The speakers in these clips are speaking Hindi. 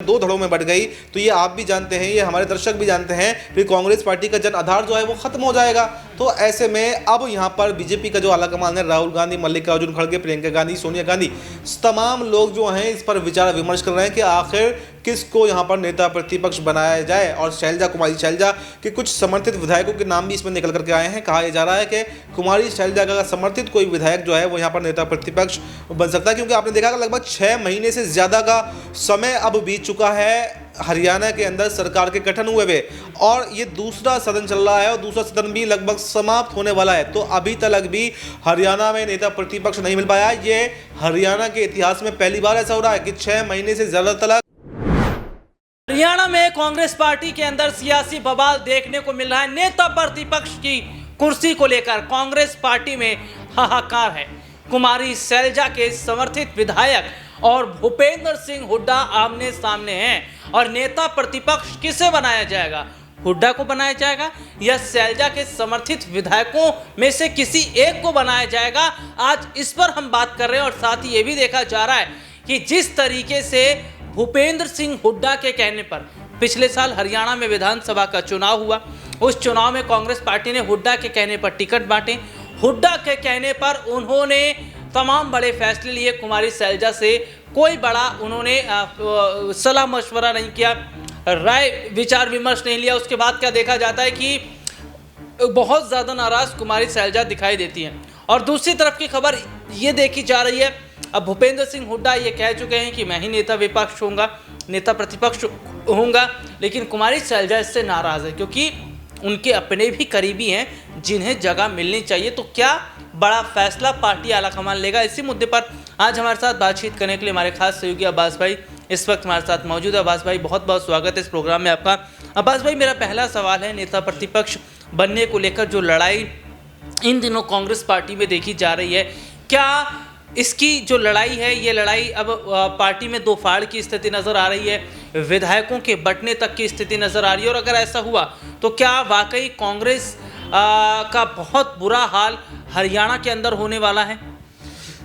दो धड़ों में बढ़ गई तो ये आप भी जानते हैं, ये हमारे दर्शक भी जानते हैं, फिर कांग्रेस पार्टी का जन आधार जो है वो खत्म हो जाएगा। तो ऐसे में अब यहाँ पर बीजेपी का जो आलाकमान है, राहुल गांधी, मल्लिकार्जुन खड़गे, प्रियंका गांधी, सोनिया गांधी, तमाम लोग जो हैं इस पर विचार विमर्श कर रहे हैं कि आखिर किसको यहाँ पर नेता प्रतिपक्ष बनाया जाए। और कुमारी शैलजा के कुछ समर्थित विधायकों के नाम भी इसमें निकल करके आए हैं। कहा जा रहा है कि कुमारी शैलजा का समर्थित कोई विधायक जो है वो यहाँ पर नेता प्रतिपक्ष बन सकता है, क्योंकि आपने देखा कि लगभग 6 महीने से ज़्यादा का समय अब बीत चुका है हरियाणा के अंदर सरकार के गठन हुए और ये दूसरा सदन चल रहा है और दूसरा सदन भी लगभग समाप्त होने वाला है। तो अभी तक भी हरियाणा में नेता प्रतिपक्ष नहीं मिल पाया। ये हरियाणा के इतिहास में पहली बार ऐसा हो रहा है कि 6 महीने से ज़्यादा तक हरियाणा में कांग्रेस पार्टी के अंदर सियासी बवाल देखने को मिल रहा है। नेता प्रतिपक्ष की कुर्सी को लेकर कांग्रेस पार्टी में हाहाकार है। कुमारी शैलजा के समर्थित विधायक और भूपेंद्र सिंह हुड्डा आमने सामने हैं और नेता प्रतिपक्ष किसे बनाया जाएगा? हुड्डा को बनाया जाएगा या शैलजा के समर्थित विधायकों में से किसी एक को बनाया जाएगा? आज इस पर हम बात कर रहे हैं। और साथ ही ये भी देखा जा रहा है कि जिस तरीके से भूपेंद्र सिंह हुड्डा के कहने पर पिछले साल हरियाणा में विधानसभा का चुनाव हुआ, उस चुनाव में कांग्रेस पार्टी ने हुड्डा के कहने पर टिकट बांटे। हुड्डा के कहने पर उन्होंने तमाम बड़े फैसले लिए। कुमारी शैलजा से कोई बड़ा उन्होंने सलाह मशवरा नहीं किया, राय विचार विमर्श नहीं लिया। उसके बाद क्या देखा जाता है कि बहुत ज़्यादा नाराज़ कुमारी शैलजा दिखाई देती हैं। और दूसरी तरफ की खबर ये देखी जा रही है, अब भूपेंद्र सिंह हुड्डा ये कह चुके हैं कि मैं ही नेता विपक्ष होऊंगा, नेता प्रतिपक्ष होऊंगा, लेकिन कुमारी शैलजा इससे नाराज़ है क्योंकि उनके अपने भी करीबी हैं जिन्हें जगह मिलनी चाहिए। तो क्या बड़ा फैसला पार्टी आलाकमान लेगा? इसी मुद्दे पर आज हमारे साथ बातचीत करने के लिए हमारे खास सहयोगी अब्बास भाई इस वक्त हमारे साथ मौजूद है। अब्बास भाई, बहुत बहुत स्वागत है इस प्रोग्राम में आपका। अब्बास भाई, मेरा पहला सवाल है, नेता प्रतिपक्ष बनने को लेकर जो लड़ाई इन दिनों कांग्रेस पार्टी में देखी जा रही है, क्या इसकी जो लड़ाई है ये लड़ाई अब पार्टी में दो फाड़ की स्थिति नज़र आ रही है, विधायकों के बंटने तक की स्थिति नज़र आ रही है? और अगर ऐसा हुआ तो क्या वाकई कांग्रेस का बहुत बुरा हाल हरियाणा के अंदर होने वाला है?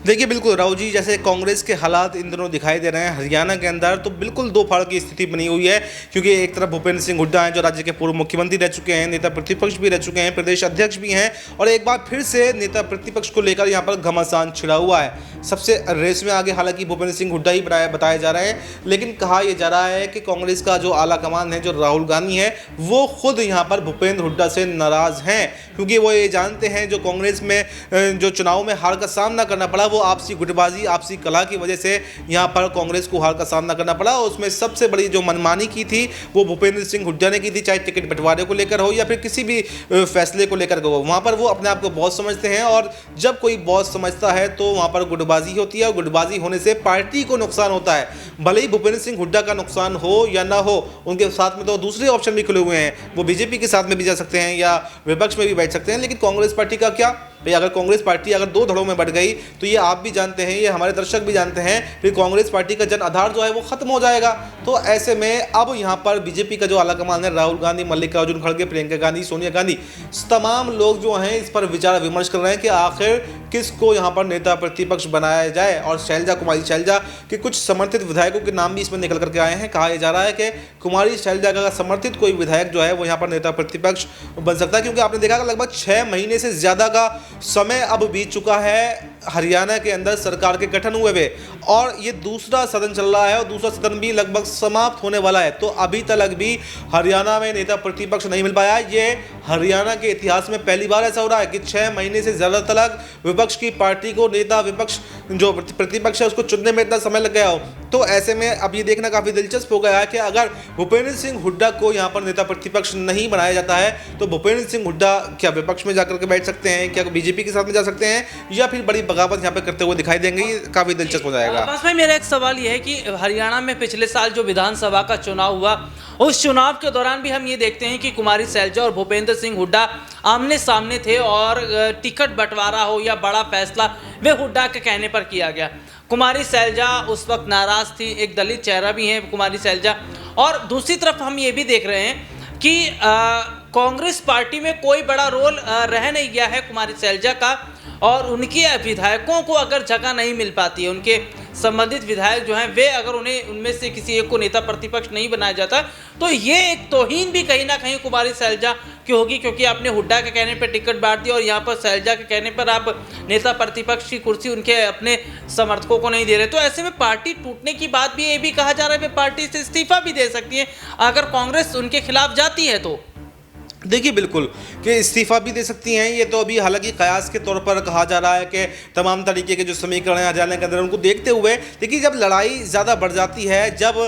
देखिए, बिल्कुल राहुल जी, जैसे कांग्रेस के हालात इन दिनों दिखाई दे रहे हैं हरियाणा के अंदर, तो बिल्कुल दो फाड़ की स्थिति बनी हुई है। क्योंकि एक तरफ भूपेंद्र सिंह हुड्डा हैं जो राज्य के पूर्व मुख्यमंत्री रह चुके हैं, नेता प्रतिपक्ष भी रह चुके हैं, प्रदेश अध्यक्ष भी हैं, और एक बार फिर से नेता प्रतिपक्ष को लेकर यहाँ पर घमासान छिड़ा हुआ है। सबसे रेस में आगे हालांकि भूपेंद्र सिंह हुड्डा ही बताए जा रहे हैं, लेकिन कहा यह जा रहा है कि कांग्रेस का जो आलाकमान है, जो राहुल गांधी है, वो खुद यहाँ पर भूपेंद्र हुड्डा से नाराज़ हैं, क्योंकि वो ये जानते हैं जो कांग्रेस में जो चुनाव में हार का सामना करना पड़ा, वो आपसी गुटबाजी, आपसी कलह की वजह से यहाँ पर कांग्रेस को हार का सामना करना पड़ा। और उसमें सबसे बड़ी जो मनमानी की थी वो भूपेंद्र सिंह हुड्डा ने की थी, चाहे टिकट बंटवारे को लेकर हो या फिर किसी भी फैसले को लेकर हो। वहाँ पर वो अपने आप को बॉस समझते हैं, और जब कोई बॉस समझता है तो वहाँ पर गुटबाजी होती है, और गुटबाजी होने से पार्टी को नुकसान होता है। भले ही भूपेंद्र सिंह हुड्डा का नुकसान हो या ना हो, उनके साथ में तो दूसरे ऑप्शन भी खुले हुए हैं, वो बीजेपी के साथ में भी जा सकते हैं या विपक्ष में भी बैठ सकते हैं। लेकिन कांग्रेस पार्टी का क्या भाई? अगर कांग्रेस पार्टी अगर दो धड़ों में बढ़ गई तो ये आप भी जानते हैं, ये हमारे दर्शक भी जानते हैं, फिर कांग्रेस पार्टी का जन आधार जो है वो खत्म हो जाएगा। तो ऐसे में अब यहाँ पर बीजेपी का जो आलाकमान है, राहुल गांधी, मल्लिकार्जुन खड़गे, प्रियंका गांधी, सोनिया गांधी, तमाम लोग जो हैं इस पर विचार विमर्श कर रहे हैं कि आखिर किसको यहाँ पर नेता प्रतिपक्ष बनाया जाए। और कुमारी शैलजा के कुछ समर्थित विधायकों के नाम भी इसमें निकल करके आए हैं। कहा जा रहा है कि कुमारी शैलजा का समर्थित कोई विधायक जो है वो यहाँ पर नेता प्रतिपक्ष बन सकता है, क्योंकि आपने देखा कि लगभग 6 महीने से ज़्यादा का समय अब बीत चुका है हरियाणा के अंदर सरकार के गठन हुए और ये दूसरा सदन चल रहा है और दूसरा सदन भी लगभग समाप्त होने वाला है। तो अभी तक भी हरियाणा में नेता प्रतिपक्ष नहीं मिल पाया। ये हरियाणा के इतिहास में पहली बार ऐसा हो रहा है कि 6 महीने से ज़्यादा तक विपक्ष की पार्टी को नेता विपक्ष जो प्रतिपक्ष है उसको चुनने में इतना समय लग गया हो। तो ऐसे में अब ये देखना काफ़ी दिलचस्प हो गया है कि अगर भूपेंद्र सिंह हुड्डा को यहाँ पर नेता प्रतिपक्ष नहीं बनाया जाता है तो भूपेंद्र सिंह हुड्डा क्या विपक्ष में जाकर के बैठ सकते हैं, क्या बीजेपी के साथ में जा सकते हैं, या फिर बड़ी बगावत यहाँ पे करते हुए दिखाई देंगे? ये काफ़ी दिलचस्प हो जाएगा। बस भाई, मेरा एक सवाल ये है कि हरियाणा में पिछले साल जो विधानसभा का चुनाव हुआ, उस चुनाव के दौरान भी हम ये देखते हैं कि कुमारी शैलजा और भूपेंद्र सिंह हुड्डा आमने सामने थे और टिकट बंटवारा हो या बड़ा फैसला वे हुड्डा के कहने पर किया गया। कुमारी शैलजा उस वक्त नाराज़ थी, एक दलित चेहरा भी है कुमारी शैलजा। और दूसरी तरफ हम ये भी देख रहे हैं कि कांग्रेस पार्टी में कोई बड़ा रोल रह नहीं गया है कुमारी शैलजा का, और उनके विधायकों को अगर जगह नहीं मिल पाती है, उनके संबंधित विधायक जो हैं वे अगर उन्हें उनमें से किसी एक को नेता प्रतिपक्ष नहीं बनाया जाता तो ये एक तौहीन भी कहीं ना कहीं कुमारी शैलजा की होगी, क्योंकि आपने हुड्डा के कहने पर टिकट बांट दिया और यहाँ पर शैलजा के कहने पर आप नेता प्रतिपक्ष की कुर्सी उनके अपने समर्थकों को नहीं दे रहे। तो ऐसे में पार्टी टूटने की बात भी ये भी कहा जा रहा है कि पार्टी से इस्तीफा भी दे सकती है अगर कांग्रेस उनके खिलाफ जाती है तो। देखिए बिल्कुल कि इस्तीफा भी दे सकती हैं, ये तो अभी हालांकि कयास के तौर पर कहा जा रहा है कि तमाम तरीके के जो समीकरण हैं हरियाणा के अंदर उनको देखते हुए, देखिए जब लड़ाई ज़्यादा बढ़ जाती है, जब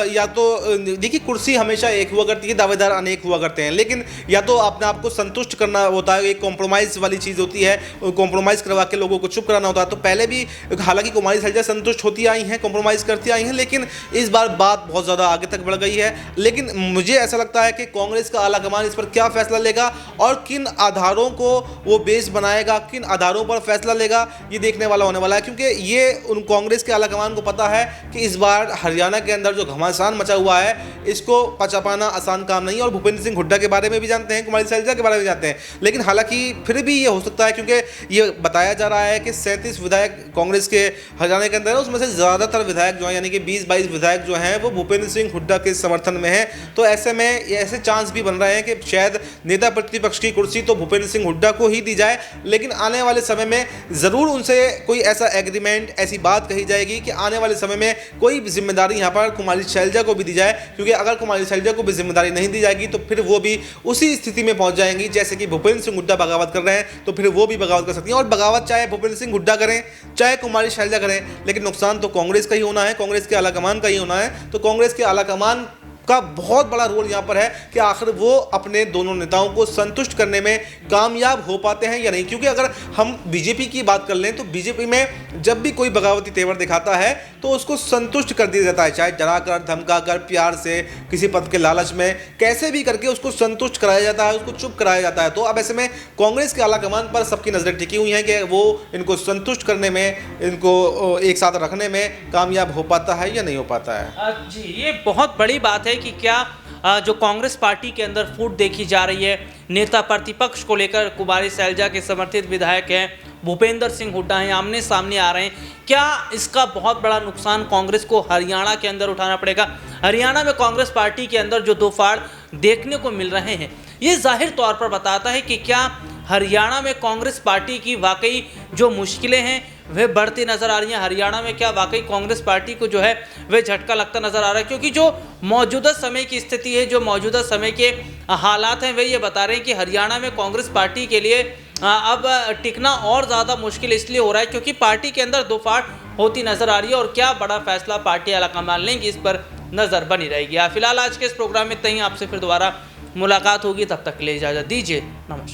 या तो देखिए कुर्सी हमेशा एक हुआ करती है, दावेदार अनेक हुआ करते हैं, लेकिन या तो अपने आप को संतुष्ट करना होता है, एक कॉम्प्रोमाइज़ वाली चीज़ होती है, कॉम्प्रोमाइज़ करवा के लोगों को चुप कराना होता है। तो पहले भी हालांकि कुमारी शैलजा संतुष्ट होती आई हैं, कॉम्प्रोमाइज़ करती आई हैं, लेकिन इस बार बात बहुत ज़्यादा आगे तक बढ़ गई है। लेकिन मुझे ऐसा लगता है कि कांग्रेस का आलाकमान इस पर क्या फैसला लेगा और किन आधारों को वो बेस बनाएगा, किन आधारों पर फैसला लेगा, ये देखने वाला होने वाला है, क्योंकि ये उन कांग्रेस के आलाकमान को पता है कि इस बार हरियाणा के अंदर जो घमासान मचा हुआ है इसको पचा पाना आसान काम नहीं है। और भूपेंद्र सिंह हुड्डा के बारे में भी जानते हैं, कुमारी शैलजा के बारे में जानते हैं, लेकिन हालांकि फिर भी ये हो सकता है, क्योंकि ये बताया जा रहा है कि 37 विधायक कांग्रेस के हरियाणा के अंदर है, उसमें से ज़्यादातर विधायक जो हैं यानी कि 20-22 विधायक जो हैं वो भूपेंद्र सिंह हुड्डा के समर्थन में हैं। तो ऐसे में ऐसे चांस भी बन रहे हैं कि शायद नेता प्रतिपक्ष की कुर्सी तो भूपेंद्र सिंह हुड्डा को ही दी जाए, लेकिन आने वाले समय में ज़रूर उनसे कोई ऐसा एग्रीमेंट, ऐसी बात कही जाएगी कि आने वाले समय में कोई जिम्मेदारी यहाँ पर कुमारी शैलजा को भी दी जाए, क्योंकि अगर कुमारी शैलजा को भी जिम्मेदारी नहीं दी जाएगी तो फिर वो भी उसी स्थिति में पहुंच जाएंगी जैसे कि भूपेंद्र सिंह हुड्डा बगावत कर रहे हैं, तो फिर वो भी बगावत कर सकती हैं। और बगावत चाहे भूपेंद्र सिंह हुड्डा करें चाहे कुमारी शैलजा करें, लेकिन नुकसान तो कांग्रेस का ही होना है, कांग्रेस के आलाकमान का ही होना है। तो कांग्रेस के आलाकमान का बहुत बड़ा रोल यहाँ पर है कि आखिर वो अपने दोनों नेताओं को संतुष्ट करने में कामयाब हो पाते हैं या नहीं। क्योंकि अगर हम बीजेपी की बात कर लें तो बीजेपी में जब भी कोई बगावती तेवर दिखाता है तो उसको संतुष्ट कर दिया जाता है, चाहे डराकर धमकाकर प्यार से किसी पद के लालच में कैसे भी करके उसको संतुष्ट कराया जाता है, उसको चुप कराया जाता है। तो अब ऐसे में कांग्रेस के आलाकमान पर सबकी नज़रें टिकी हुई हैं कि वो इनको संतुष्ट करने में, इनको एक साथ रखने में कामयाब हो पाता है या नहीं हो पाता है। जी, ये बहुत बड़ी बात है कि क्या जो कांग्रेस पार्टी के अंदर फूट देखी जा रही है नेता प्रतिपक्ष को लेकर, कुमारी शैलजा के समर्थित विधायक हैं, भूपेंद्र सिंह हुड्डा हैं, आमने सामने आ रहे हैं, क्या इसका बहुत बड़ा नुकसान कांग्रेस को हरियाणा के अंदर उठाना पड़ेगा? हरियाणा में कांग्रेस पार्टी के अंदर जो दो फाड़ देखने को मिल रहे हैं ये जाहिर तौर पर बताता है कि क्या हरियाणा में कांग्रेस पार्टी की वाकई जो मुश्किलें हैं वह बढ़ती नज़र आ रही हैं। हरियाणा में क्या वाकई कांग्रेस पार्टी को जो है वह झटका लगता नज़र आ रहा है? क्योंकि जो मौजूदा समय की स्थिति है, जो मौजूदा समय के हालात हैं, वे ये बता रहे हैं कि हरियाणा में कांग्रेस पार्टी के लिए अब टिकना और ज़्यादा मुश्किल इसलिए हो रहा है क्योंकि पार्टी के अंदर दो फाड़ होती नज़र आ रही है। और क्या बड़ा फैसला पार्टी आलाकमान लेंगी इस पर नज़र बनी रहेगी। फिलहाल आज के इस प्रोग्राम में इतना ही, आपसे फिर दोबारा मुलाकात होगी, तब तक के लिए इजाज़त दीजिए, नमस्कार।